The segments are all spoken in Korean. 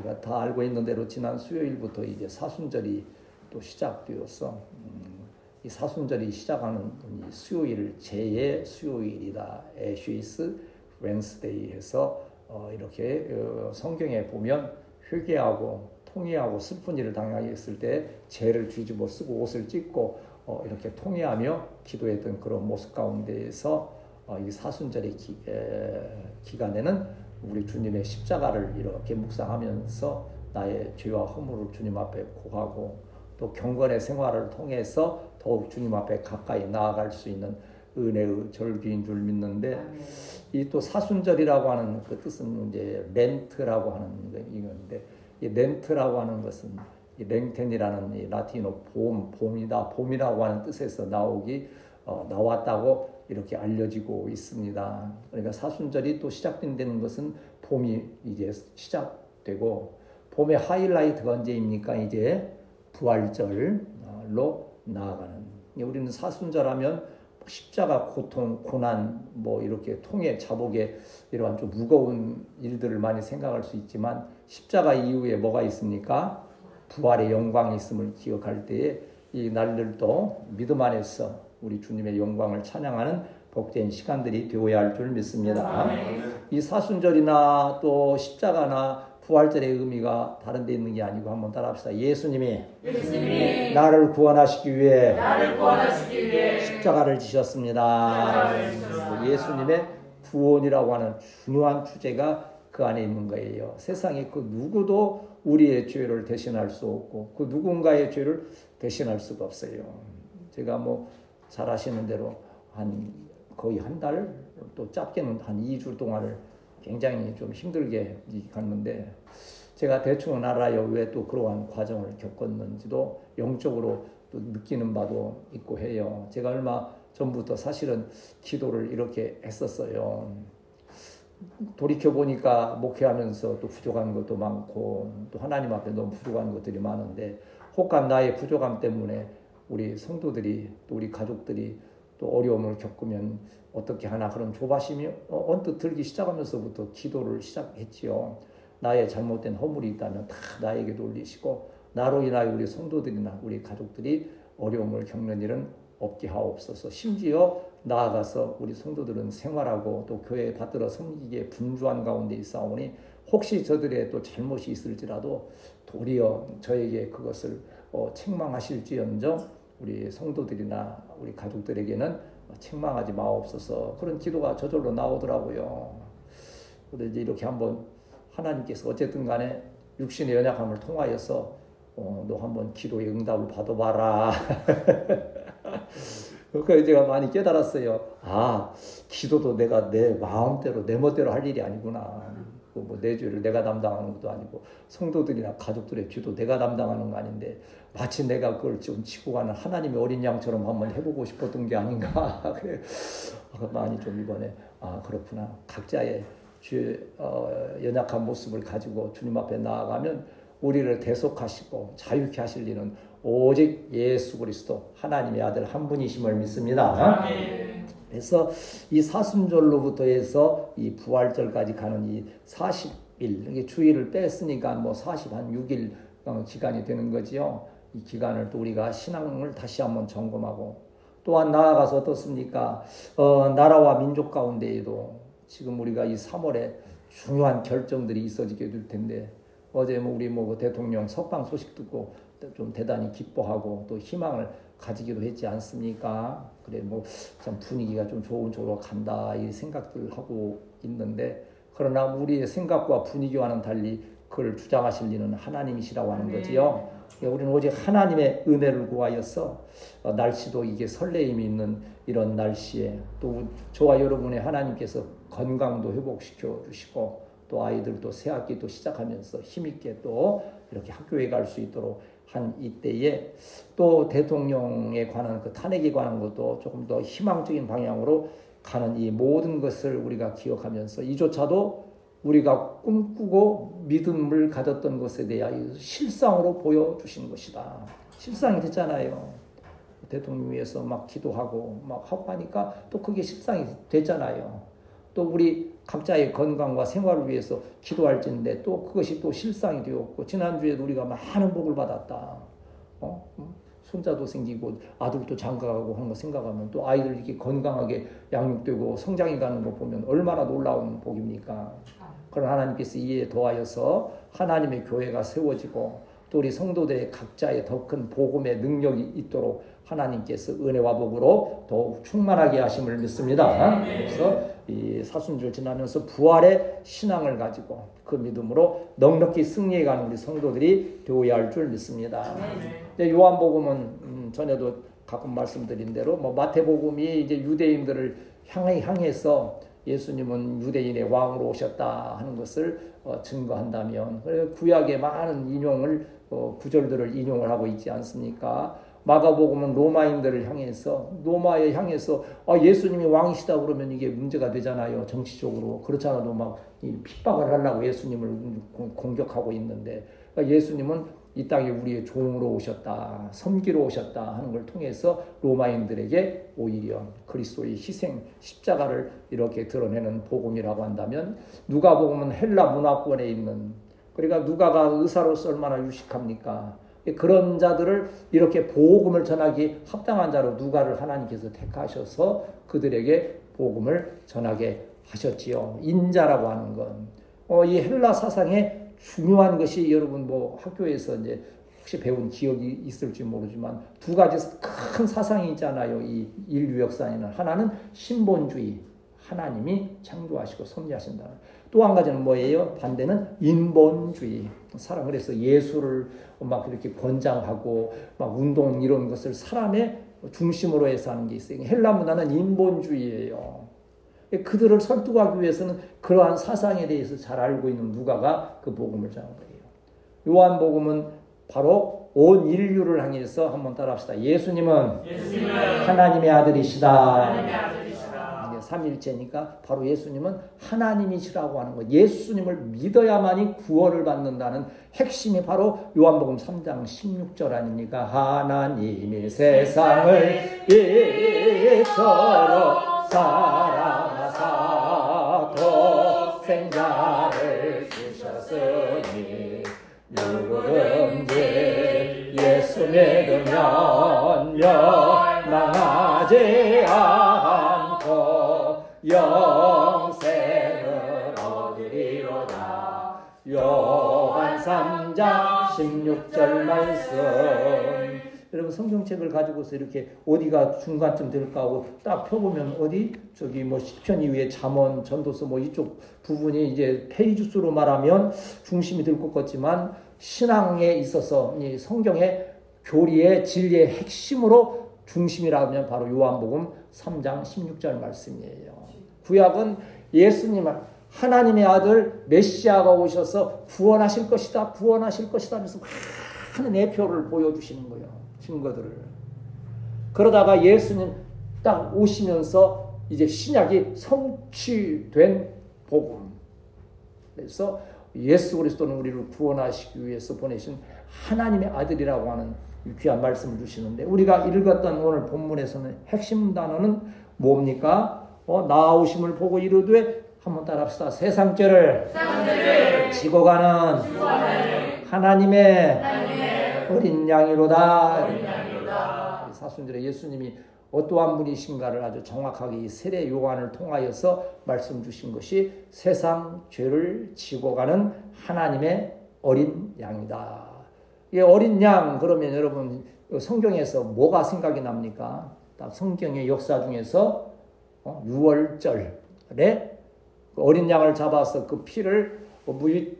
우리가 다 알고 있는 대로 지난 수요일부터 이제 사순절이 또 시작되어서 이 사순절이 시작하는 이 수요일 제 수요일이다. 애쉬스 웬스데이 해서 이렇게 성경에 보면 회개하고 통회하고 슬픈 일을 당했을 때 죄를 뒤집어 쓰고 옷을 찢고 이렇게 통회하며 기도했던 그런 모습 가운데에서 이 사순절의 기간에는 우리 주님의 십자가를 이렇게 묵상하면서 나의 죄와 허물을 주님 앞에 고하고 또 경건의 생활을 통해서 더욱 주님 앞에 가까이 나아갈 수 있는 은혜의 절기인 줄 믿는데, 이 또 사순절이라고 하는 그 뜻은 이제 렌트라고 하는 이건데, 이 렌트라고 하는 것은 이 랭텐이라는 이 라틴어 봄이라고 하는 뜻에서 나왔다고 이렇게 알려지고 있습니다. 그러니까 사순절이 또 시작된다는 것은 봄이 이제 시작되고, 봄의 하이라이트가 언제입니까? 이제 부활절로 나아가는. 우리는 사순절하면 십자가, 고통, 고난, 뭐 이렇게 통해 자복에 이러한 좀 무거운 일들을 많이 생각할 수 있지만, 십자가 이후에 뭐가 있습니까? 부활의 영광이 있음을 기억할 때에 이 날들도 믿음 안에서 우리 주님의 영광을 찬양하는 복된 시간들이 되어야 할 줄 믿습니다. 이 사순절이나 또 십자가나 부활절의 의미가 다른 데 있는 게 아니고 한번 따라합시다. 예수님이 나를 구원하시기 위해 십자가를 지셨습니다. 예수님의 구원이라고 하는 중요한 주제가 그 안에 있는 거예요. 세상에 그 누구도 우리의 죄를 대신할 수 없고 그 누군가의 죄를 대신할 수가 없어요. 제가 뭐 잘 아시는 대로 거의 한 달, 또 짧게는 한 2주 동안을 굉장히 좀 힘들게 갔는데, 제가 대충은 알아요. 왜 또 그러한 과정을 겪었는지도 영적으로 또 느끼는 바도 있고 해요. 제가 얼마 전부터 사실은 기도를 이렇게 했었어요. 돌이켜보니까 목회하면서 또 부족한 것도 많고 또 하나님 앞에 너무 부족한 것들이 많은데, 혹한 나의 부족함 때문에 우리 성도들이 또 우리 가족들이 또 어려움을 겪으면 어떻게 하나 그런 조바심이 언뜻 들기 시작하면서부터 기도를 시작했지요. 나의 잘못된 허물이 있다면 다 나에게 돌리시고 나로 인하여 우리 성도들이나 우리 가족들이 어려움을 겪는 일은 없게 하옵소서. 심지어 나아가서 우리 성도들은 생활하고 또 교회에 받들어 섬기기에 분주한 가운데 있사오니 혹시 저들의 또 잘못이 있을지라도 도리어 저에게 그것을 책망하실지언정 우리 성도들이나 우리 가족들에게는 책망하지 마옵소서. 그런 기도가 저절로 나오더라고요. 그런데 이제 이렇게 한번 하나님께서 어쨌든 간에 육신의 연약함을 통하여서 너 한번 기도의 응답을 받아봐라. 그래서 제가 많이 깨달았어요. 기도도 내가 내 마음대로 내 멋대로 할 일이 아니구나. 뭐 내 죄를 내가 담당하는 것도 아니고 성도들이나 가족들의 죄도 내가 담당하는 거 아닌데, 마치 내가 그걸 좀 지고 가는 하나님의 어린 양처럼 한번 해보고 싶었던 게 아닌가. 그래 많이 좀 이번에 그렇구나. 각자의 죄 연약한 모습을 가지고 주님 앞에 나아가면 우리를 대속하시고 자유케 하실 이는 오직 예수 그리스도 하나님의 아들 한 분이심을 믿습니다. 그래서 이 사순절로부터 해서 이 부활절까지 가는 이 40일, 주일을 뺐으니까 뭐 46일 기간이 되는 거지요. 이 기간을 또 우리가 신앙을 다시 한번 점검하고, 또한 나아가서 어떻습니까? 나라와 민족 가운데에도 지금 우리가 이 3월에 중요한 결정들이 있어지게 될 텐데, 어제 우리 대통령 석방 소식 듣고 좀 대단히 기뻐하고 또 희망을 가지기도 했지 않습니까? 그래 참 분위기가 좀 좋은 쪽으로 간다 이 생각들 하고 있는데, 그러나 우리의 생각과 분위기와는 달리 그걸 주장하실 이는 하나님이시라고 하는 거지요. 우리는 오직 하나님의 은혜를 구하여서 날씨도 이게 설레임이 있는 이런 날씨에 또 저와 여러분의 하나님께서 건강도 회복시켜 주시고 또 아이들도 새 학기도 시작하면서 힘있게 또 이렇게 학교에 갈 수 있도록 한 이때에 또 대통령에 관한 그 탄핵에 관한 것도 조금 더 희망적인 방향으로 가는 이 모든 것을 우리가 기억하면서 이조차도 우리가 꿈꾸고 믿음을 가졌던 것에 대하여 실상으로 보여주신 것이다. 실상이 됐잖아요. 대통령 위해서 막 기도하고 막 하고 하니까 또 그게 실상이 됐잖아요. 또 우리 각자의 건강과 생활을 위해서 기도할진데 또 그것이 또 실상이 되었고 지난주에도 우리가 많은 복을 받았다. 손자도 생기고 아들도 장가가고 하는 거 생각하면 또 아이들 이렇게 건강하게 양육되고 성장해 가는 거 보면 얼마나 놀라운 복입니까? 그런 하나님께서 이에 더하여서 하나님의 교회가 세워지고 또 우리 성도들의 각자의 더 큰 복음의 능력이 있도록 하나님께서 은혜와 복으로 더욱 충만하게 하심을 믿습니다. 그래서 이 사순절 지나면서 부활의 신앙을 가지고 그 믿음으로 넉넉히 승리해가는 우리 성도들이 되어야 할 줄 믿습니다. 요한복음은 전에도 가끔 말씀드린 대로 마태복음이 이제 유대인들을 향해서 예수님은 유대인의 왕으로 오셨다 하는 것을 증거한다면 구약의 많은 구절들을 인용을 하고 있지 않습니까? 마가복음은 로마인들을 향해서 예수님이 왕이시다 그러면 이게 문제가 되잖아요. 정치적으로. 그렇지 않아도 막 핍박을 하려고 예수님을 공격하고 있는데 예수님은 이 땅에 우리의 종으로 오셨다, 섬기러 오셨다 하는 걸 통해서 로마인들에게 오히려 그리스도의 희생, 십자가를 이렇게 드러내는 복음이라고 한다면 누가복음은 헬라 문화권에 있는 그러니까 누가가 의사로서 얼마나 유식합니까? 그런 자들을 이렇게 복음을 전하기 합당한 자로 누가를 하나님께서 택하셔서 그들에게 복음을 전하게 하셨지요. 인자라고 하는 건 이 헬라 사상의 중요한 것이 여러분 학교에서 이제 혹시 배운 기억이 있을지 모르지만 두 가지 큰 사상이 있잖아요. 이 인류 역사에는 하나는 신본주의, 하나님이 창조하시고 섭리하신다. 또 한 가지는 뭐예요? 반대는 인본주의. 그래서 예술을 막 이렇게 권장하고 막 운동 이런 것을 사람의 중심으로 해서 하는 게 있어요. 헬라 문화는 인본주의예요. 그들을 설득하기 위해서는 그러한 사상에 대해서 잘 알고 있는 누가가 그 복음을 전한 거예요. 요한복음은 바로 온 인류를 향해서 한번 따라합시다. 예수님은 하나님의 아들이시다. 삼일체니까 바로 예수님은 하나님이시라고 하는 것. 예수님을 믿어야만이 구원을 받는다는 핵심이 바로 요한복음 3장 16절 아닙니까? 하나님이 세상을 이처럼 사랑하사 독생자를 주셨으니 누구든지 예수 믿으면 멸망하지 않고 영생을 얻으리로다. 요한 3장 16절 말씀. 여러분 성경책을 가지고서 이렇게 어디가 중간쯤 될까 하고 딱 펴보면 어디 저기 시편 이후에 잠언, 전도서 이쪽 부분이 이제 페이지 수로 말하면 중심이 될 것 같지만 신앙에 있어서 이 성경의 교리의 진리의 핵심으로 중심이라면 바로 요한복음 3장 16절 말씀이에요. 구약은 예수님을 하나님의 아들 메시아가 오셔서 구원하실 것이다 하면서 많은 예표를 보여주시는 거예요. 증거들을. 그러다가 예수님 딱 오시면서 이제 신약이 성취된 복음. 그래서 예수 그리스도는 우리를 구원하시기 위해서 보내신 하나님의 아들이라고 하는 귀한 말씀을 주시는데 우리가 읽었던 오늘 본문에서는 핵심 단어는 뭡니까? 나오심을 보고 이르되 한번 따라합시다. 세상죄를 지고 가는 하나님의 어린 양이로다. 사순절에 예수님이 어떠한 분이신가를 아주 정확하게 이 세례 요한을 통하여서 말씀 주신 것이 세상 죄를 지고 가는 하나님의 어린 양이다. 이 어린 양 그러면 여러분 성경에서 뭐가 생각이 납니까? 딱 성경의 역사 중에서 유월절에 어린 양을 잡아서 그 피를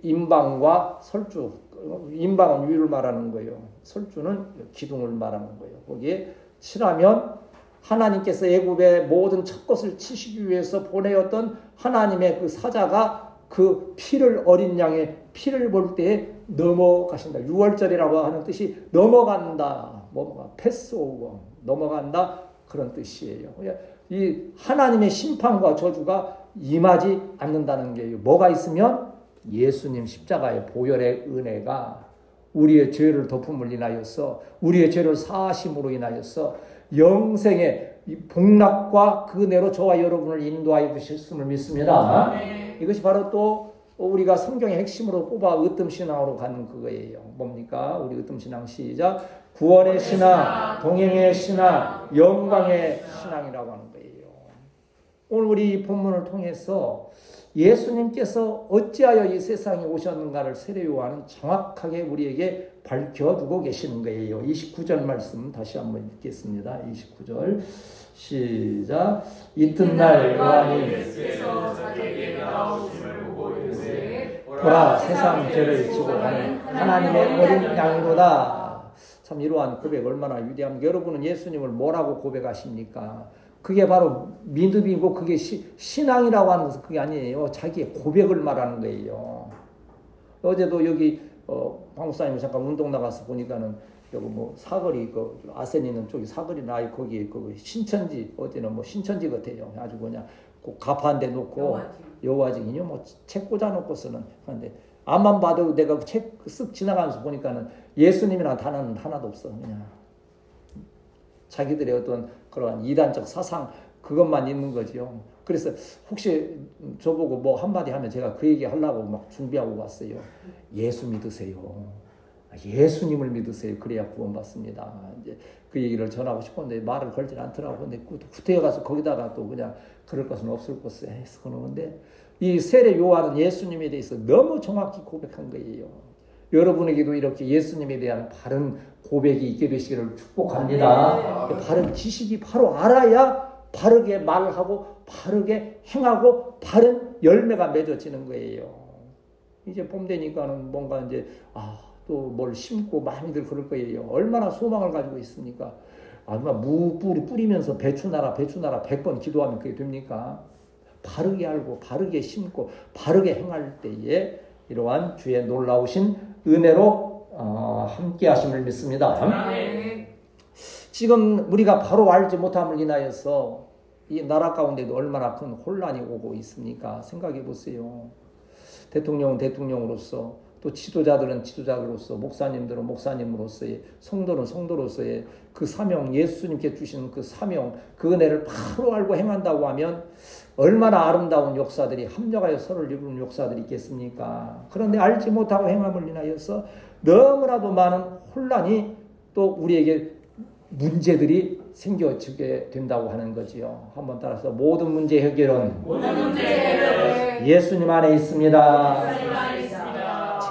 임방과 설주, 임방은 유를 말하는 거예요. 설주는 기둥을 말하는 거예요. 거기에 칠하면 하나님께서 애굽의 모든 첫 것을 치시기 위해서 보내었던 하나님의 그 사자가 그 피를 어린 양의 피를 볼 때에 넘어가신다. 유월절이라고 하는 뜻이 넘어간다. 패스오버 넘어간다 그런 뜻이에요. 이 하나님의 심판과 저주가 임하지 않는다는 게 뭐가 있으면 예수님 십자가의 보혈의 은혜가 우리의 죄를 덮음을 인하여서 우리의 죄를 사하심으로 인하여서 영생의 이 복락과 그 은혜로 저와 여러분을 인도하여 주셨음을 믿습니다. 이것이 바로 또 우리가 성경의 핵심으로 뽑아 으뜸신앙으로 가는 그거예요. 뭡니까? 우리 으뜸신앙 시작. 구원의 신앙, 동행의 신앙, 영광의 신앙이라고 하는 거예요. 오늘 우리 본문을 통해서 예수님께서 어찌하여 이 세상에 오셨는가를 세례요한은 정확하게 우리에게 밝혀두고 계시는 거예요. 29절 말씀 다시 한번 읽겠습니다. 29절 시작. 이튿날 요한이 예수께서 자기에게 나오심을 보고 이르되 보라 세상 죄를 지고 가는 하나님의 어린 양이로다. 참 이러한 고백 얼마나 위대합니까? 여러분은 예수님을 뭐라고 고백하십니까? 그게 바로 믿음이고 그게 신앙이라고 하는 것은 그게 아니에요. 자기의 고백을 말하는 거예요. 어제도 여기 방목사님 잠깐 운동 나가서 보니까는 여기 뭐 사거리 그 아센 있는 쪽이 사거리 나이 거기에 그 신천지 어디는 뭐 신천지 같아요. 아주 그냥 그 가파한데 놓고 여호와증이요 뭐 책 꽂아 놓고서는 하는데 앞만 봐도 내가 책 쓱 지나가면서 보니까는 예수님이라는 단어는 하나도 없어. 그냥 자기들의 어떤 그러한 이단적 사상 그것만 있는 거죠. 그래서 혹시 저보고 뭐 한마디 하면 제가 그 얘기 하려고 막 준비하고 왔어요. 예수 믿으세요. 예수님을 믿으세요. 그래야 구원받습니다. 이제 그 얘기를 전하고 싶었는데 말을 걸질 않더라고. 근데 구태여 가서 거기다가 또 그냥 그럴 것은 없을 것을 해서 그러는데 이 세례 요한은 예수님에 대해서 너무 정확히 고백한 거예요. 여러분에게도 이렇게 예수님에 대한 바른 고백이 있게 되시기를 축복합니다. 바른 지식이 바로 알아야 바르게 말하고 바르게 행하고 바른 열매가 맺어지는 거예요. 이제 봄 되니까는 뭔가 이제 또 뭘 심고 많이들 그럴 거예요. 얼마나 소망을 가지고 있습니까? 무뿌리 뿌리면서 배추나라 100번 기도하면 그게 됩니까? 바르게 알고 바르게 심고 바르게 행할 때에 이러한 주의 놀라우신 은혜로 함께 하심을 믿습니다. 지금 우리가 바로 알지 못함을 인하여서 이 나라 가운데도 얼마나 큰 혼란이 오고 있습니까? 생각해 보세요. 대통령은 대통령으로서 또 지도자들은 지도자로서 목사님들은 목사님으로서의 성도는 성도로서의 그 사명 예수님께 주시는 그 사명 그 은혜를 바로 알고 행한다고 하면 얼마나 아름다운 역사들이 합력하여 서로를 이루는 역사들이 있겠습니까? 그런데 알지 못하고 행함을 인하여서 너무나도 많은 혼란이 또 우리에게 문제들이 생겨지게 된다고 하는 거지요. 한번 따라서 모든 문제 해결은 예수님 안에 있습니다.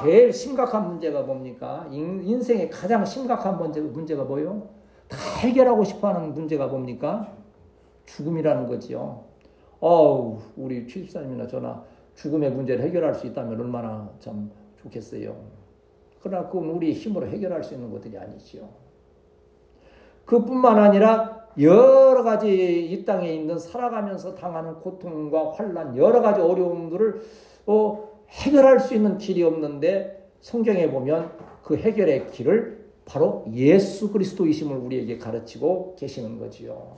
제일 심각한 문제가 뭡니까? 인생의 가장 심각한 문제가 뭐예요? 다 해결하고 싶어하는 문제가 뭡니까? 죽음이라는 거지요. 우리 취집사님이나 저나 죽음의 문제를 해결할 수 있다면 얼마나 참 좋겠어요. 그러나 그건 우리 힘으로 해결할 수 있는 것들이 아니지요. 그뿐만 아니라 여러 가지 이 땅에 있는 살아가면서 당하는 고통과 환난 여러 가지 어려움들을 해결할 수 있는 길이 없는데 성경에 보면 그 해결의 길을 바로 예수 그리스도이심을 우리에게 가르치고 계시는 거지요.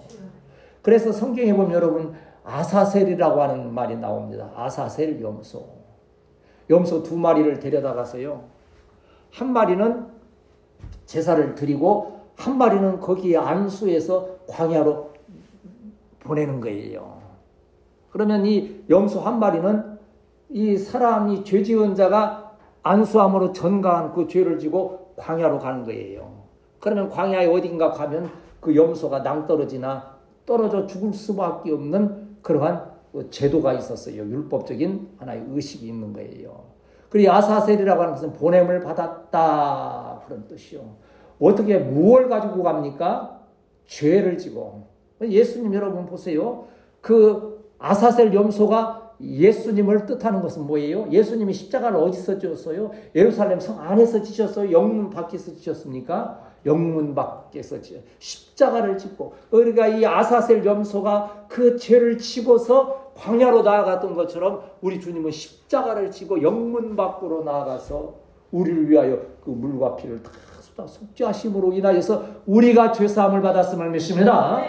그래서 성경에 보면 여러분 아사셀이라고 하는 말이 나옵니다. 아사셀 염소. 염소 2마리를 데려다가서요. 한 마리는 제사를 드리고 한 마리는 거기에 안수해서 광야로 보내는 거예요. 그러면 이 염소 한 마리는 이 사람이 죄 지은 자가 안수함으로 전가한 그 죄를 지고 광야로 가는 거예요. 그러면 광야에 어딘가 가면 그 염소가 낭떠러지나 떨어져 죽을 수밖에 없는 그러한 제도가 있었어요. 율법적인 하나의 의식이 있는 거예요. 그리고 아사셀이라고 하는 것은 보냄을 받았다 그런 뜻이요. 어떻게 무엇을 가지고 갑니까? 죄를 지고. 예수님 여러분 보세요. 그 아사셀 염소가 예수님을 뜻하는 것은 뭐예요? 예수님이 십자가를 어디서 지었어요? 예루살렘 성 안에서 지셨어요? 영문 밖에서 지셨습니까? 영문 밖에서 십자가를 짓고 우리가 이 아사셀 염소가 그 죄를 지고서 광야로 나아갔던 것처럼 우리 주님은 십자가를 지고 영문 밖으로 나아가서 우리를 위하여 그 물과 피를 다 속죄하심으로 인하여서 우리가 죄사함을 받았음을 믿습니다.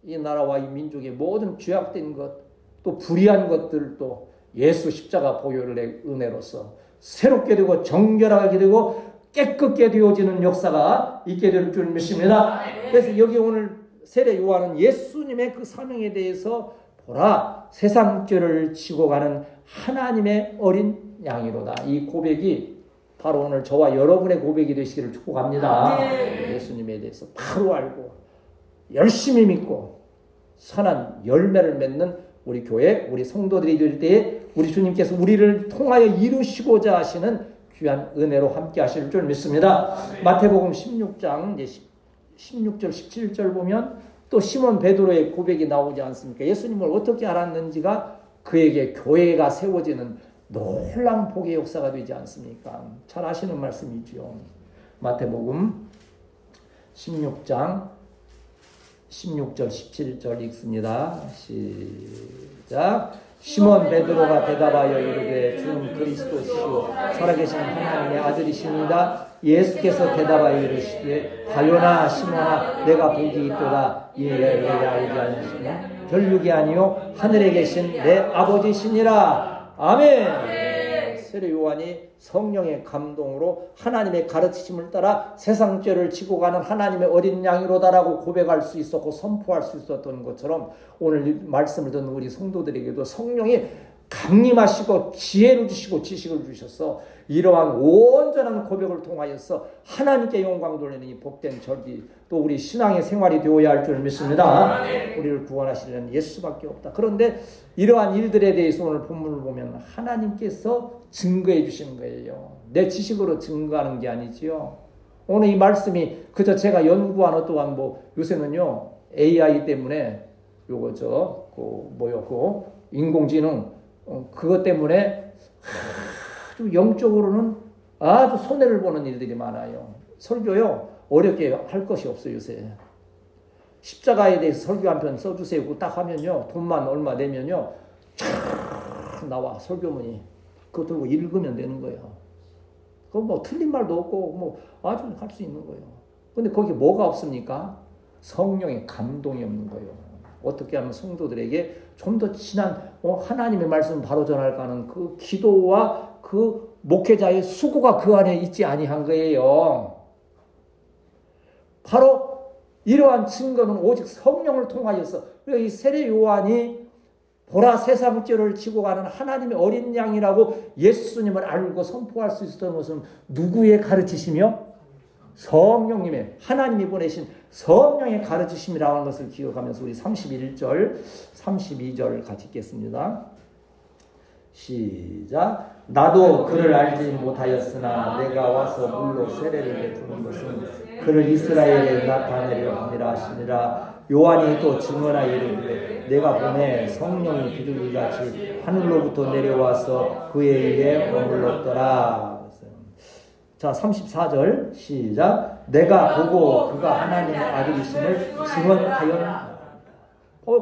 이 나라와 이 민족의 모든 죄악된 것 또 불의한 것들도 예수 십자가 보혈의 은혜로서 새롭게 되고 정결하게 되고 깨끗게 되어지는 역사가 있게 될 줄 믿습니다. 그래서 여기 오늘 세례 요한은 예수님의 그 사명에 대해서 보라 세상 죄를 지고 가는 하나님의 어린 양이로다. 이 고백이 바로 오늘 저와 여러분의 고백이 되시기를 축복합니다. 예수님에 대해서 바로 알고 열심히 믿고 선한 열매를 맺는 우리 교회, 우리 성도들이 될 때에 우리 주님께서 우리를 통하여 이루시고자 하시는 귀한 은혜로 함께 하실 줄 믿습니다. 마태복음 16장 이제 16절 17절 보면 또 시몬 베드로의 고백이 나오지 않습니까? 예수님을 어떻게 알았는지가 그에게 교회가 세워지는 놀라운 복의 역사가 되지 않습니까? 잘 아시는 말씀이죠. 마태복음 16장 16절 17절 읽습니다. 시작. 시몬 베드로가 대답하여 이르되 주는 그리스도시요 살아계신 하나님의 아들이시니이다. 예수께서 대답하여 이르시되 바요나 시몬아 내가 복이 있도다. 이에 알지 않으시냐? 별육이 아니요 하늘에 계신 내 아버지시니라. 아멘. 세례 요한이 성령의 감동으로 하나님의 가르치심을 따라 세상 죄를 지고 가는 하나님의 어린 양이로다라고 고백할 수 있었고 선포할 수 있었던 것처럼 오늘 말씀을 듣는 우리 성도들에게도 성령이 강림하시고 지혜를 주시고 지식을 주셔서 이러한 온전한 고백을 통하여서 하나님께 영광 돌리는 이 복된 절기 또 우리 신앙의 생활이 되어야 할 줄 믿습니다. 우리를 구원하시려는 예수밖에 없다. 그런데 이러한 일들에 대해서 오늘 본문을 보면 하나님께서 증거해 주시는 거예요. 내 지식으로 증거하는 게 아니지요. 오늘 이 말씀이 그저 제가 연구한 어떠한 요새는요 AI 때문에 요거 인공지능 그것 때문에 아주 영적으로는 아주 손해를 보는 일들이 많아요. 설교요 어렵게 할 것이 없어요. 요새 십자가에 대해서 설교 한 편 써주세요 딱 하면요 돈만 얼마 내면요 쫙 나와 설교문이. 그거 들고 읽으면 되는 거예요. 그거 틀린 말도 없고 아주 할 수 있는 거예요. 근데 거기 뭐가 없습니까? 성령의 감동이 없는 거예요. 어떻게 하면 성도들에게 좀 더 진한 하나님의 말씀을 바로 전할까 하는 그 기도와 그 목회자의 수고가 그 안에 있지 아니한 거예요. 바로 이러한 증거는 오직 성령을 통하여서 이 세례 요한이 보라 세상 죄를 지고 가는 하나님의 어린 양이라고 예수님을 알고 선포할 수 있었던 것은 누구의 가르치시며 성령님의 하나님이 보내신 성령의 가르치심이라고 하는 것을 기억하면서 우리 31절 32절 같이 읽겠습니다. 시작. 나도 그를 알지 못하였으나 내가 와서 물로 세례를 베푸는 것은 그를 이스라엘에 나타내려 함이라 하시니라. 요한이 또 증언하여 이르되 내가 보내 성령이 비둘기같이 하늘로부터 내려와서 그에 의해 머물렀더라. 자 34절 시작. 내가 보고 그가 하나님의 아들이심을 증언하였노라.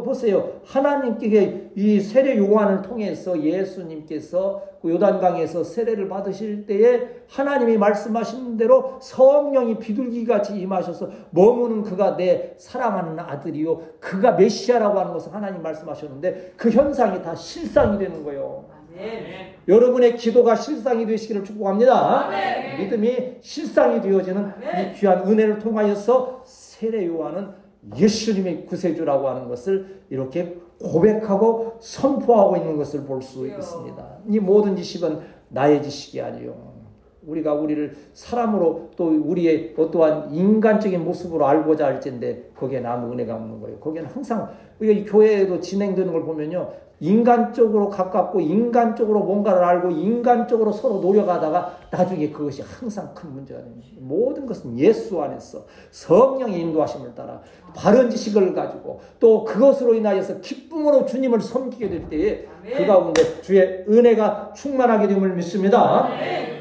보세요. 하나님께 이 세례 요한을 통해서 예수님께서 그 요단강에서 세례를 받으실 때에 하나님이 말씀하신 대로 성령이 비둘기같이 임하셔서 머무는 그가 내 사랑하는 아들이요 그가 메시아라고 하는 것을 하나님 말씀하셨는데 그 현상이 다 실상이 되는 거예요. 아멘. 여러분의 기도가 실상이 되시기를 축복합니다. 아멘. 믿음이 실상이 되어지는 아멘. 이 귀한 은혜를 통하여서 세례 요한은 예수님의 구세주라고 하는 것을 이렇게 고백하고 선포하고 있는 것을 볼 수 있습니다. 이 모든 지식은 나의 지식이 아니요. 우리가 우리를 사람으로 또 우리의 어떠한 인간적인 모습으로 알고자 할텐데 거기에 아무 은혜가 없는 거예요. 거기에는 항상 우리가 이 교회에도 진행되는 걸 보면요. 인간적으로 가깝고 인간적으로 뭔가를 알고 인간적으로 서로 노력하다가 나중에 그것이 항상 큰 문제가 됩니다. 모든 것은 예수 안에서 성령의 인도하심을 따라 바른 지식을 가지고 또 그것으로 인하여서 기쁨으로 주님을 섬기게 될 때에 아멘. 그 가운데 주의 은혜가 충만하게 됨을 믿습니다. 아멘.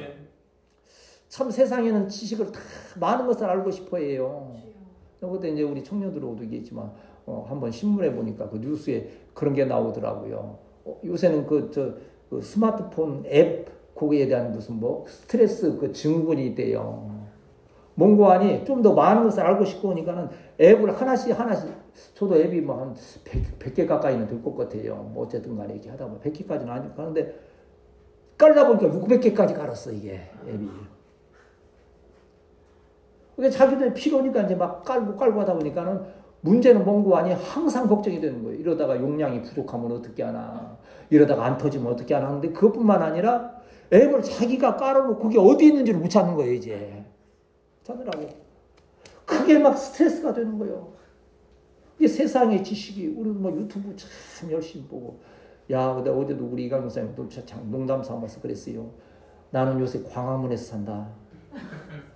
참 세상에는 지식을 다 많은 것을 알고 싶어 해요. 그때 이제 우리 청년들하고도 얘기했지만 한번 신문에 보니까 그 뉴스에 그런 게 나오더라고요. 요새는 그 스마트폰 앱 거기에 대한 무슨 스트레스 그 증후군이 있대요. 몽고하니 좀 더 많은 것을 알고 싶고 하니까는 앱을 하나씩 저도 앱이 한 100개 가까이는 될 것 같아요. 어쨌든 간에 이렇게 하다 보면 100개까지는 아니고 하는데 깔다 보니까 600개까지 깔았어 이게 앱이. 그게 자기들 필요니까 이제 막 깔고 하다 보니까는 문제는 뭔고 아니 항상 걱정이 되는 거예요. 이러다가 용량이 부족하면 어떻게 하나, 이러다가 안 터지면 어떻게 하나 하는데 그것뿐만 아니라 앱을 자기가 깔아놓고 그게 어디 있는지를 못 찾는 거예요. 이제 찾느라고 그게 막 스트레스가 되는 거예요. 이게 세상의 지식이, 우리 뭐 유튜브 참 열심히 보고, 야, 근데 어제도 우리 이강용 선생님도 참 농담 삼아서 그랬어요. 나는 요새 광화문에서 산다.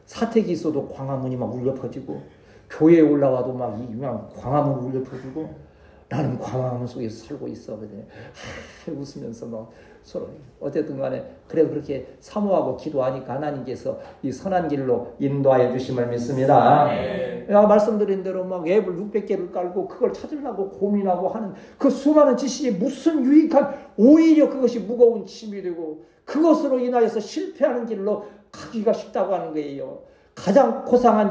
사택이 있어도 광화문이 막 울려 퍼지고, 교회에 올라와도 막 그냥 광화문 울려 퍼지고, 나는 광화문 속에서 살고 있어. 그래. 웃으면서 막 서로 어쨌든 간에 그래도 그렇게 사모하고 기도하니까 하나님께서 이 선한 길로 인도하여 주심을 믿습니다. 네. 말씀드린 대로 막 앱을 600개를 깔고 그걸 찾으려고 고민하고 하는 그 수많은 지식이 무슨 유익한, 오히려 그것이 무거운 짐이 되고 그것으로 인하여서 실패하는 길로 가기가 쉽다고 하는 거예요. 가장 고상한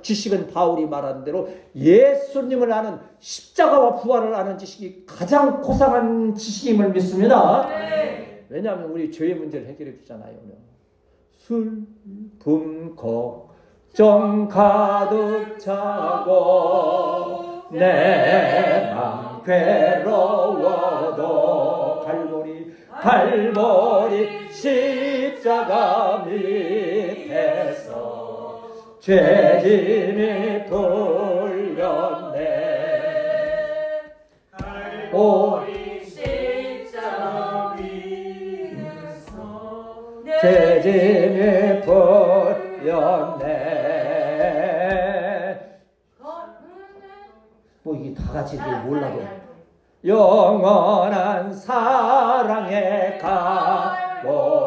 지식은 바울이 말한 대로 예수님을 아는, 십자가와 부활을 아는 지식이 가장 고상한 지식임을 믿습니다. 네. 왜냐하면 우리 죄의 문제를 해결해 주잖아요. 슬픔 걱정 가득 차고 내 맘 괴로워도 갈보리 십자가 밑에서 죄짐이 풀렸네. 갈보리 십자가 위에서 죄짐이 풀렸네. 뭐 이게 다 같이 몰라도 영원한 사랑의 갈보리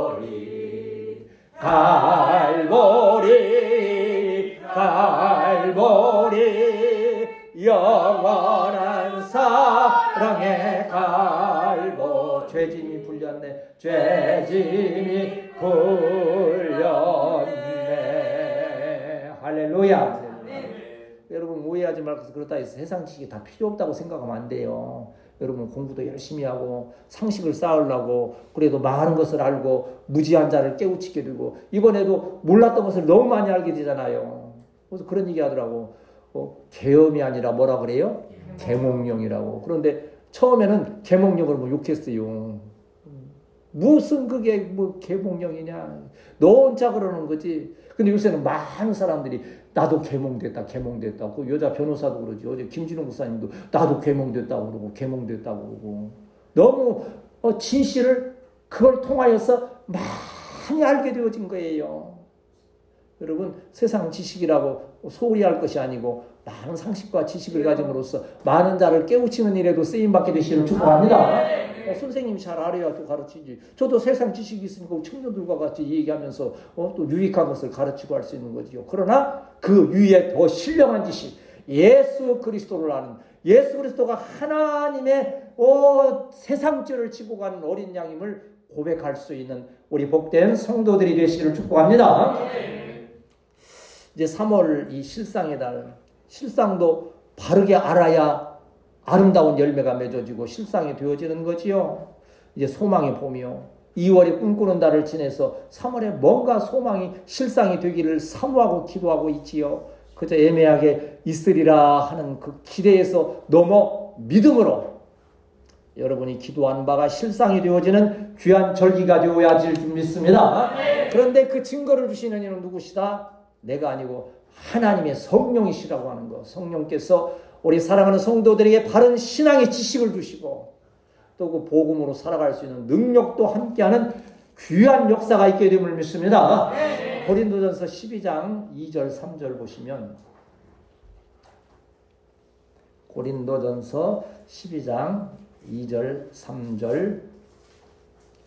영원한 사랑의 갈보. 죄짐이 풀렸네. 죄짐이 풀렸네. 할렐루야. 여러분 오해하지 말고 그렇다 해서 세상 지식이 다 필요 없다고 생각하면 안 돼요. 여러분 공부도 열심히 하고 상식을 쌓으려고 그래도 많은 것을 알고 무지한 자를 깨우치게 되고, 이번에도 몰랐던 것을 너무 많이 알게 되잖아요. 그래서 그런 얘기 하더라고. 계엄이 아니라 뭐라 그래요? 계몽령이라고. 그런데 처음에는 계몽령을 뭐 욕했어요. 무슨 그게 뭐 계몽령이냐, 너 혼자 그러는 거지. 근데 요새는 많은 사람들이 나도 계몽됐다. 그 여자 변호사도 그러지. 어제 김진호 목사님도 나도 계몽됐다고 그러고 계몽됐다고 그러고, 너무 진실을 그걸 통하여서 많이 알게 되어진 거예요. 여러분 세상 지식이라고 소홀히 할 것이 아니고 많은 상식과 지식을 가짐으로써 많은 자를 깨우치는 일에도 쓰임받게 되시기를 축복합니다. 선생님이 잘 알아야 또 가르치지. 저도 세상 지식이 있으니까 청년들과 같이 얘기하면서 또 유익한 것을 가르치고 할 수 있는 거지요. 그러나 그 위에 더 신령한 지식, 예수 그리스도를 아는, 예수 그리스도가 하나님의 세상 죄를 지고 가는 어린 양임을 고백할 수 있는 우리 복된 성도들이 되시기를 축복합니다. 이제 3월 이 실상의 달, 실상도 바르게 알아야 아름다운 열매가 맺어지고 실상이 되어지는 거지요. 이제 소망의 봄이요. 2월에 꿈꾸는 달을 지내서 3월에 뭔가 소망이 실상이 되기를 사모하고 기도하고 있지요. 그저 애매하게 있으리라 하는 그 기대에서 넘어 믿음으로 여러분이 기도한 바가 실상이 되어지는 귀한 절기가 되어야 할 줄 믿습니다. 그런데 그 증거를 주시는 이는 누구시다? 내가 아니고 하나님의 성령이시라고 하는 것. 성령께서 우리 사랑하는 성도들에게 바른 신앙의 지식을 주시고 또 그 복음으로 살아갈 수 있는 능력도 함께하는 귀한 역사가 있게 됨을 믿습니다. 고린도전서 12장 2절 3절 보시면, 고린도전서 12장 2절 3절,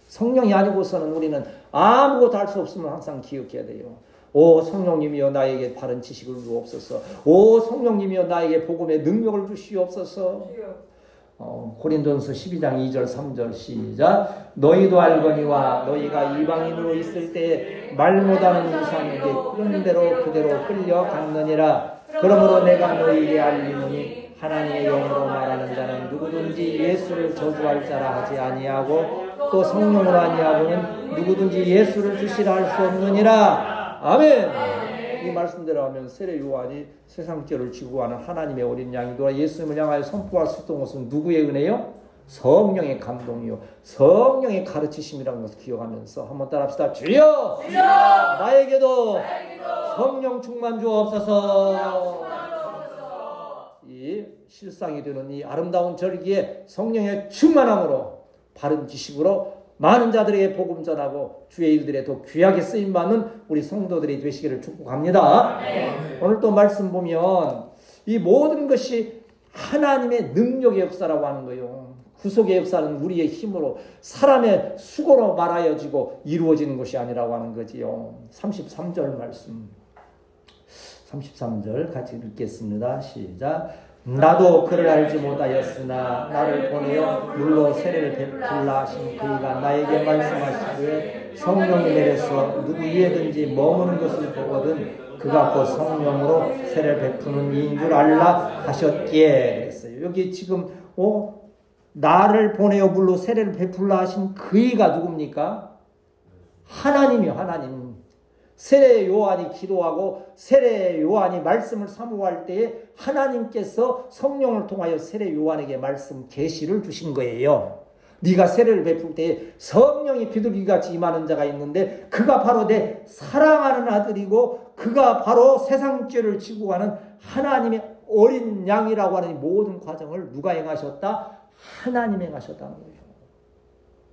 성령이 아니고서는 우리는 아무것도 할 수 없음을 항상 기억해야 돼요. 오 성령님이여 나에게 바른 지식을 주옵소서. 오 성령님이여 나에게 복음의 능력을 주시옵소서. 고린도전서 12장 2절 3절 시작. 너희도 알거니와 너희가 이방인으로 있을 때 말 못하는 이상에게 끄는 대로 그대로 끌려갔느니라. 그러므로 내가 너희에게 알리노니 하나님의 영으로 말하는 자는 누구든지 예수를 저주할 자라 하지 아니하고 또 성령으로 아니하고는 누구든지 예수를 주시라 할 수 없느니라. 아멘. 이 말씀대로 하면 세례 요한이 세상 죄를 지고 가는 하나님의 어린 양이더라. 예수님을 향하여 선포할 수 있던 것은 누구의 은혜요? 성령의 감동이요, 성령의 가르치심이라는 것을 기억하면서 한번 따라합시다. 주여, 주여! 나에게도 성령 충만 주옵소서. 이 실상이 되는 이 아름다운 절기에 성령의 충만함으로 바른 지식으로 많은 자들에게 복음 전하고 주의 일들에 더 귀하게 쓰임받는 우리 성도들이 되시기를 축복합니다. 오늘 또 말씀 보면 이 모든 것이 하나님의 능력의 역사라고 하는 거예요. 구속의 역사는 우리의 힘으로 사람의 수고로 말하여지고 이루어지는 것이 아니라고 하는 거지요. 33절 말씀, 33절 같이 읽겠습니다. 시작. 나도 그를 알지 못하였으나 나를 보내어 물로 세례를 베풀라 하신 그가 나에게 말씀하시되 성령이 내려서 누구 위에든지 머무는 것을 보거든 그가 곧 성령으로 세례를 베푸는 이인 줄 알라 하셨기에 그랬어요. 여기 지금 나를 보내어 물로 세례를 베풀라 하신 그이가 누굽니까? 하나님이요, 하나님. 세례 요한이 기도하고 세례 요한이 말씀을 사모할 때에 하나님께서 성령을 통하여 세례 요한에게 말씀 계시를 주신 거예요. 네가 세례를 베풀 때에 성령이 비둘기같이 임하는 자가 있는데 그가 바로 내 사랑하는 아들이고 그가 바로 세상 죄를 지고 가는 하나님의 어린 양이라고 하는 모든 과정을 누가 행하셨다? 하나님이 행하셨다는 거예요.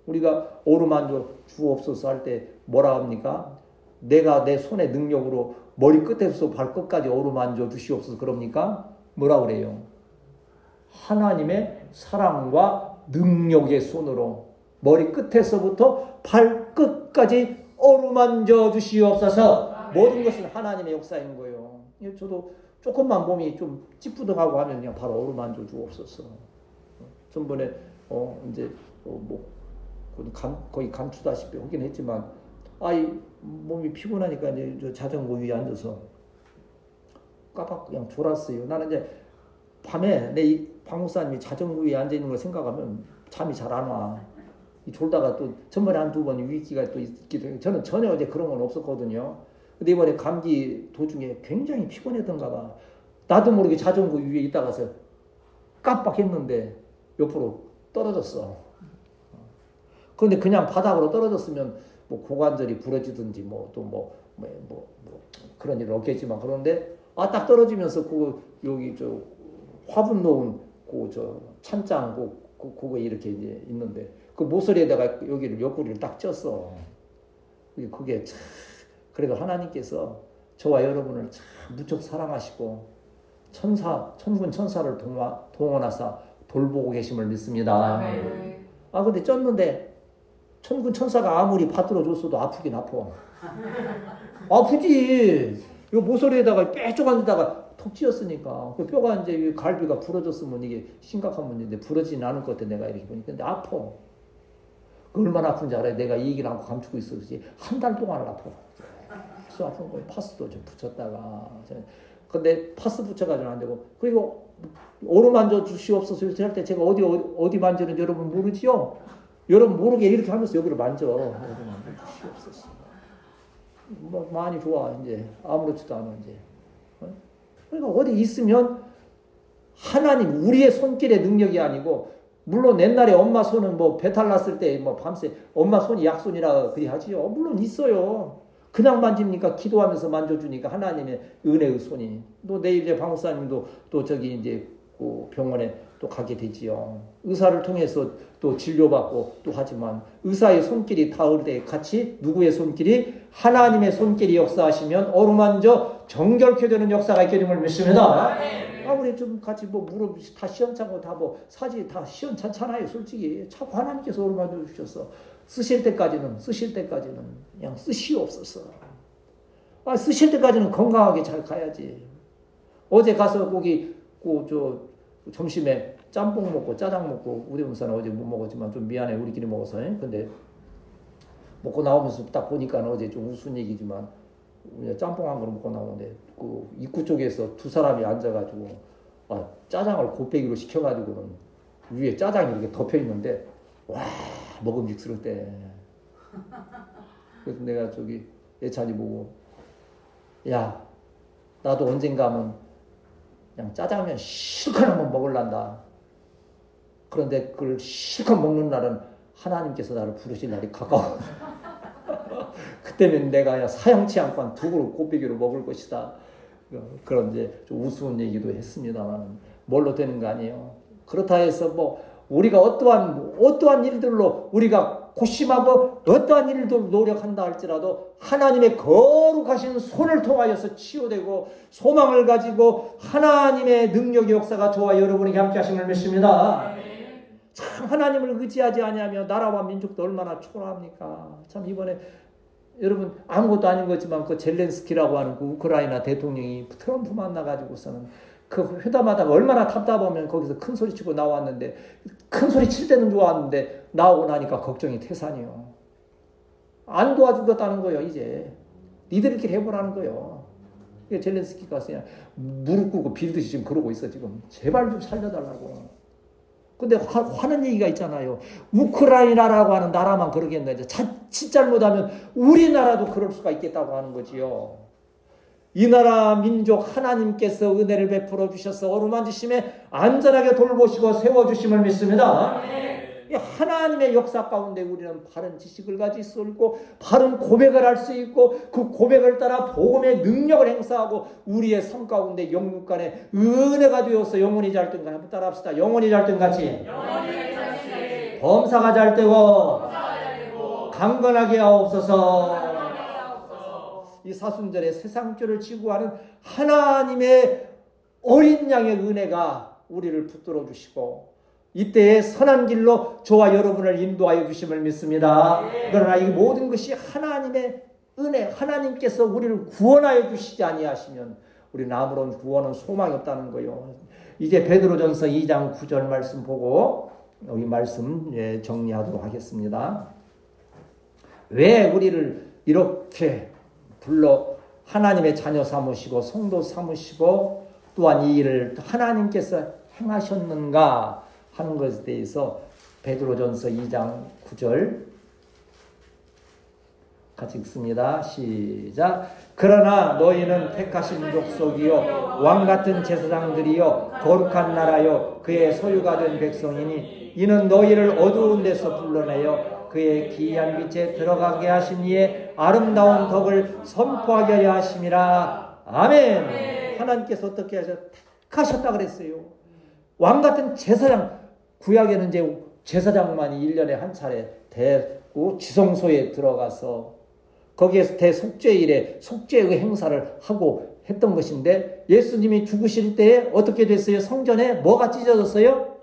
우리가 오르만져 주옵소서 할 때 뭐라 합니까? 내가 내 손의 능력으로 머리 끝에서 발끝까지 어루만져 주시옵소서 그럽니까? 뭐라 그래요? 하나님의 사랑과 능력의 손으로 머리 끝에서부터 발끝까지 어루만져 주시옵소서. 모든 것은 하나님의 역사인 거예요. 저도 조금만 몸이 좀 찌뿌둥하고 하면 그냥 바로 어루만져 주옵소서. 전번에 이제 거의 감추다시피 하긴 했지만 몸이 피곤하니까 이제 저 자전거 위에 앉아서 깜빡 그냥 졸았어요. 나는 이제 밤에 내 박목사님이 자전거 위에 앉아 있는 걸 생각하면 잠이 잘 안 와. 졸다가 또 전번에 한두 번 위기가 또 있기도 해요. 저는 전혀 이제 그런 건 없었거든요. 근데 이번에 감기 도중에 굉장히 피곤했던가 봐. 나도 모르게 자전거 위에 있다가서 깜빡했는데 옆으로 떨어졌어. 그런데 그냥 바닥으로 떨어졌으면 고관절이 부러지든지 그런 일 없겠지만 그런데 딱 떨어지면서 여기 저 화분 놓은 찬장 그거 이렇게 이제 있는데 그 모서리에다가 여기를 옆구리를 딱 쪘어. 그게 참 그래도 하나님께서 저와 여러분을 참 무척 사랑하시고 천군 천사를 동원하사 돌보고 계심을 믿습니다. 근데 쪘는데 천군 천사가 아무리 받들어 줬어도 아프긴 아파. 아프지. 이 모서리에다가 뾰족한 데다가 턱 찧었으니까 그 뼈가 이제 갈비가 부러졌으면 이게 심각한 문제인데 부러지진 않을 것 같아 내가 이렇게 보니까. 근데 아파. 얼마나 아픈지 알아요? 내가 이 얘기를 하고 감추고 있었지. 한 달 동안을 아파. 파스 아픈 거예요. 파스도 좀 붙였다가. 근데 파스 붙여가지고는 안 되고 그리고 오르만져 주시옵소서 이렇게 할 때 제가 어디 만지는지 여러분 모르지요? 여러분 모르게 이렇게 하면서 여기를 만져. 주시옵소서. 많이 좋아 이제 아무렇지도 않아 이제. 그러니까 어디 있으면 하나님 우리의 손길의 능력이 아니고 물론 옛날에 엄마 손은 배탈 났을 때 밤새 엄마 손이 약손이라 그리 하지요. 물론 있어요. 그냥 만집니까? 기도하면서 만져주니까 하나님의 은혜의 손이. 또 내일 이제 박목사님도 또 저기 이제 그 병원에 또 가게 되지요. 의사를 통해서 또 진료받고 또 하지만 의사의 손길이 닿을 때 같이 누구의 손길이? 하나님의 손길이 역사하시면 어루만져 정결케 되는 역사가 있게 됨을 믿습니다. 우리 좀 같이 무릎 다 시원찮고 다 사지 다 시원찮잖아요. 솔직히 자꾸 하나님께서 어루만져 주셨어. 쓰실 때까지는 그냥 쓰시옵소서. 쓰실 때까지는 건강하게 잘 가야지. 어제 가서 거기 점심에 짬뽕 먹고 짜장 먹고 우리 문사는 어제 못 먹었지만 좀 미안해 우리끼리 먹어서. 근데 먹고 나오면서 딱 보니까 어제 좀 우스운 얘기지만 짬뽕 한 그릇 먹고 나오는데 그 입구 쪽에서 두 사람이 앉아가지고 짜장을 곱빼기로 시켜가지고는 위에 짜장이 이렇게 덮여 있는데 와 먹음직스럽대. 그래서 내가 저기 예찬이 보고 야 나도 언젠가 하면 그냥 짜장면 실컷 한번 먹을란다. 그런데 그걸 실컷 먹는 날은 하나님께서 나를 부르실 날이 가까워. 그때면 내가 그냥 사양치 않고 한 두 그릇 곱빼기로 먹을 것이다. 그런 이제 좀 우스운 얘기도 했습니다만 뭘로 되는 거 아니에요. 그렇다 해서 뭐 우리가 어떠한 일들로 우리가 고심하고 어떠한 일도 노력한다 할지라도 하나님의 거룩하신 손을 통하여서 치유되고 소망을 가지고 하나님의 능력의 역사가 저와 여러분에게 함께 하심을 믿습니다. 참 하나님을 의지하지 아니하며 나라와 민족도 얼마나 초라합니까? 참 이번에 여러분 아무것도 아닌 거지만 그 젤렌스키라고 하는 그 우크라이나 대통령이 트럼프 만나가지고서는 그 회담하다가 얼마나 답답하면 거기서 큰 소리 치고 나왔는데 큰 소리 칠 때는 좋았는데 나오고 나니까 걱정이 태산이요. 안 도와주겠다는 거예요. 이제 니들끼리 해보라는 거예요. 젤렌스키가 그냥 무릎 꿇고 빌듯이 지금 그러고 있어. 지금 제발 좀 살려달라고. 근데 화는 얘기가 있잖아요. 우크라이나라고 하는 나라만 그러겠는데 자칫 잘못하면 우리나라도 그럴 수가 있겠다고 하는 거지요. 이 나라 민족 하나님께서 은혜를 베풀어 주셔서 어루만지심에 안전하게 돌보시고 세워주심을 믿습니다. 하나님의 역사 가운데 우리는 바른 지식을 가질 수 있고 바른 고백을 할 수 있고 그 고백을 따라 복음의 능력을 행사하고 우리의 삶 가운데 영육 간에 은혜가 되어서 영혼이 잘 된 거 한번 따라 합시다. 영혼이 잘 된 같이 범사가 잘 되고 강건하게 하옵소서. 이 사순절에 세상죄를 지구하는 하나님의 어린 양의 은혜가 우리를 붙들어 주시고 이때에 선한 길로 저와 여러분을 인도하여 주심을 믿습니다. 그러나 이 모든 것이 하나님의 은혜, 하나님께서 우리를 구원하여 주시지 아니하시면 우리는 아무런 구원은 소망이 없다는 거예요. 이제 베드로전서 2장 9절 말씀 보고 이 말씀 정리하도록 하겠습니다. 왜 우리를 이렇게 불러 하나님의 자녀 삼으시고 성도 삼으시고 또한 이 일을 하나님께서 행하셨는가 하는 것에 대해서 베드로전서 2장 9절 같이 읽습니다. 시작. 그러나 너희는 택하신 족속이요 왕같은 제사장들이요 거룩한 나라요 그의 소유가 된 백성이니 이는 너희를 어두운 데서 불러내어 그의 기이한 빛에 들어가게 하신 이의 아름다운 덕을 선포하게 하려 하심이라. 아멘. 하나님께서 어떻게 택하셨다 그랬어요. 왕같은 제사장, 구약에는 이제 제사장만이 1년에 한 차례 대고 지성소에 들어가서 거기에서 대속죄일에 속죄의 행사를 하고 했던 것인데 예수님이 죽으실 때에 어떻게 됐어요? 성전에 뭐가 찢어졌어요?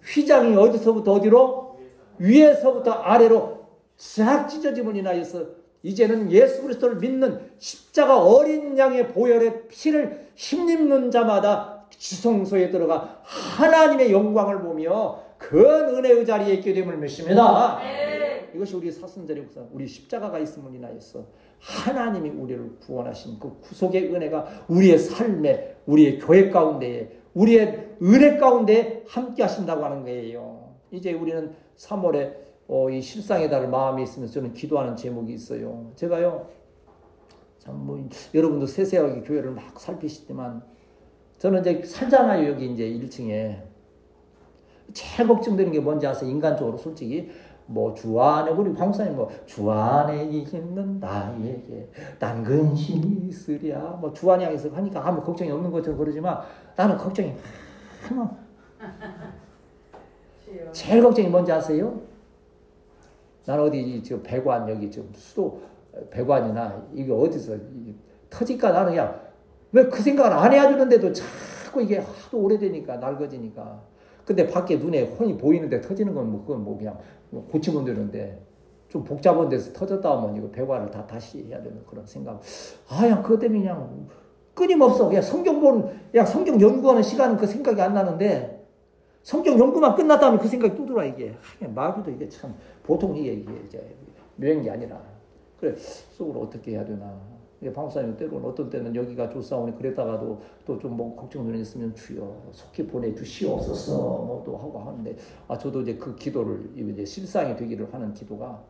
휘장이 어디서부터 어디로? 위에서부터 아래로 싹 찢어짐을 인하여서 이제는 예수 그리스도를 믿는 십자가 어린 양의 보혈의 피를 힘입는 자마다 지성소에 들어가 하나님의 영광을 보며 큰 은혜의 자리에 있게 됨을 믿습니다. 이것이 우리 사순절의 역사, 우리 십자가가 있음을 인하여서 하나님이 우리를 구원하신 그 구속의 은혜가 우리의 삶에, 우리의 교회 가운데에, 우리의 은혜 가운데 함께 하신다고 하는 거예요. 이제 우리는 3월에 이 실상의 달을 마음에 있으면서 저는 기도하는 제목이 있어요. 제가요, 참 여러분도 세세하게 교회를 막 살피시지만 저는 이제 살잖아요. 여기 이제 1층에. 제일 걱정되는 게 뭔지 아세요? 인간적으로 솔직히. 주 안에, 우리 광사님 주 안에 있는 나에게 난 근심이 있으랴. 주 안에 향해서 하니까 아무 걱정이 없는 것처럼 그러지만 나는 걱정이 많아. 제일 걱정이 뭔지 아세요? 난 어디, 배관, 여기 수도 배관이나 이게 어디서 터질까 나는 그냥 왜 그 생각을 안 해야 되는데도 자꾸 이게 하도 오래되니까 낡아지니까. 근데 밖에 눈에 혼이 보이는데 터지는 건 그건 그냥 고치면 되는데 좀 복잡한 데서 터졌다 하면 이거 배관을 다시 해야 되는 그런 생각. 그냥 그것 때문에 그냥 끊임없어. 그냥 그냥 성경 연구하는 시간은 그 생각이 안 나는데 성경 연구만 끝났다면 그 생각이 또 들어와 이게. 마귀도 이게 참 보통 이게 이제 묘한 게 아니라. 그래 속으로 어떻게 해야 되나. 방사님 때로는 어떤 때는 여기가 좋사오니 그랬다가도 또 좀 걱정이 있으면 주여 속히 보내주시옵소서 또 하고 하는데 저도 이제 그 기도를 이제 실상이 되기를 하는 기도가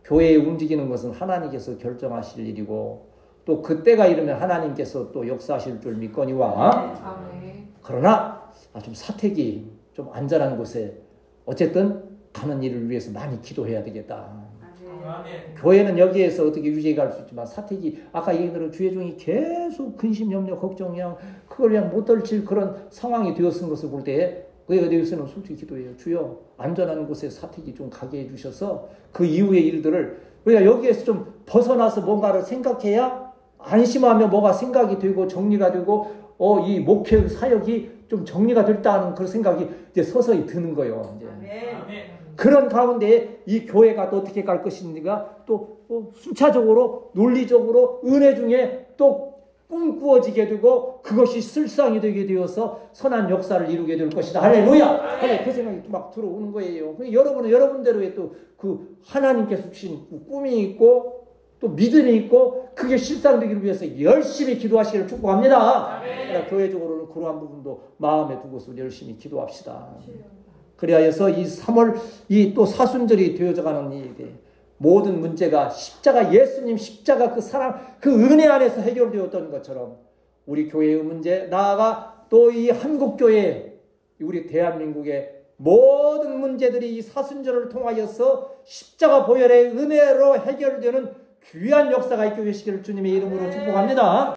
교회에 움직이는 것은 하나님께서 결정하실 일이고 또 그때가 이르면 하나님께서 또 역사하실 줄 믿거니와. 그러나 좀 사택이 좀 안전한 곳에 어쨌든 가는 일을 위해서 많이 기도해야 되겠다. 교회는 여기에서 어떻게 유지해갈 수 있지만 사택이 아까 얘기대로 주의 종이 계속 근심, 염려, 걱정, 그걸 그냥 못 떨칠 그런 상황이 되었은 것을 볼 때 그에 대해서는 솔직히 기도해요. 주여 안전한 곳에 사택이 좀 가게 해주셔서 그 이후의 일들을 우리가 여기에서 좀 벗어나서 뭔가를 생각해야 안심하며 뭐가 생각이 되고 정리가 되고 이 목회 사역이 좀 정리가 됐다는 그런 생각이 이제 서서히 드는 거예요. 이제. 그런 가운데 이 교회가 또 어떻게 갈 것인가 또 순차적으로 논리적으로 은혜 중에 또 꿈꾸어지게 되고 그것이 실상이 되게 되어서 선한 역사를 이루게 될 것이다. 할렐루야! 그 생각이 막 들어오는 거예요. 여러분은 여러분대로의 또 그 하나님께서 주신 꿈이 있고 또 믿음이 있고 그게 실상되기를 위해서 열심히 기도하시기를 축복합니다. 그러나 교회적으로는 그러한 부분도 마음에 두고서 열심히 기도합시다. 그리하여서 이 3월 이 또 사순절이 되어져가는 이 모든 문제가 십자가 예수님 십자가 그 사랑 그 은혜 안에서 해결되었던 것처럼 우리 교회의 문제 나아가 또 이 한국교회 우리 대한민국의 모든 문제들이 이 사순절을 통하여서 십자가 보혈의 은혜로 해결되는 귀한 역사가 있게 되시기를 주님의 이름으로 축복합니다.